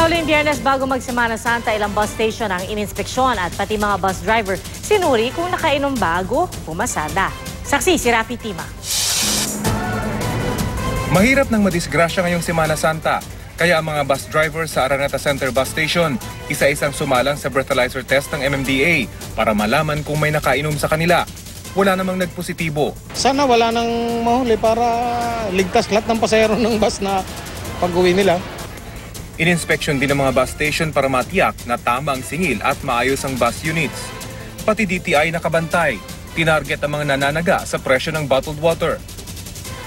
huling Biyernes bago mag-Semana Santa, ilang bus station ang ininspeksyon at pati mga bus driver sinuri kung nakainom bago pumasada. Saksi si Rafi Tima. Mahirap nang madisgrasya ngayong Semana Santa. Kaya ang mga bus driver sa Araneta Center Bus Station, isa-isang sumalang sa breathalyzer test ng MMDA para malaman kung may nakainom sa kanila. Wala namang nagpositibo. Sana wala nang mahuli para ligtas lahat ng pasahero ng bus na pag-uwi nila. Ininspeksyon din ng mga bus station para matiyak na tama ang singil at maayos ang bus units. Pati DTI nakabantay. Tinarget ang mga nananaga sa presyo ng bottled water.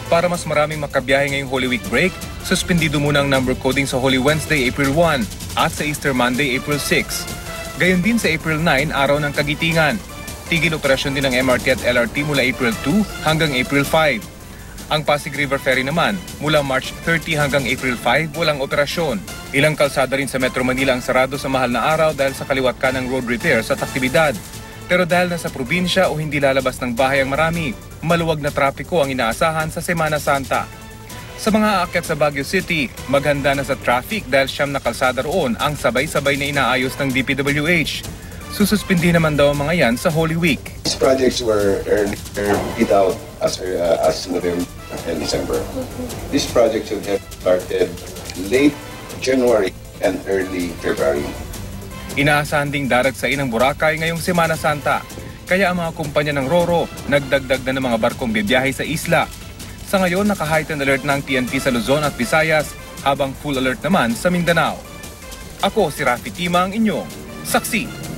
Para mas maraming makabiyahe ngayong Holy Week break, suspendido muna ang number coding sa Holy Wednesday, April 1 at sa Easter Monday, April 6. Gayon din sa April 9, araw ng Kagitingan. Tigil operasyon din ng MRT at LRT mula April 2 hanggang April 5. Ang Pasig River Ferry naman, mula March 30 hanggang April 5, walang operasyon. Ilang kalsada rin sa Metro Manila ang sarado sa mahal na araw dahil sa kaliwat ka ng road repairs at aktibidad. Pero dahil nasa probinsya o hindi lalabas ng bahay ang marami, maluwag na trapiko ang inaasahan sa Semana Santa. Sa mga aakyat sa Baguio City, maghanda na sa traffic dahil siyam na kalsada roon ang sabay-sabay na inaayos ng DPWH. Sususpindi naman daw ang mga yan sa Holy Week. These projects were bid out as November and December. This project should have started late January and early February. Inaasahan ding daragsain ng Boracay ngayong Semana Santa. Kaya ang mga kumpanya ng Roro nagdagdag na ng mga barkong bibiyahe sa isla. Sa ngayon, naka-heightened alert ng TNT sa Luzon at Visayas habang full alert naman sa Mindanao. Ako si Rafi Tima, ang inyong saksi.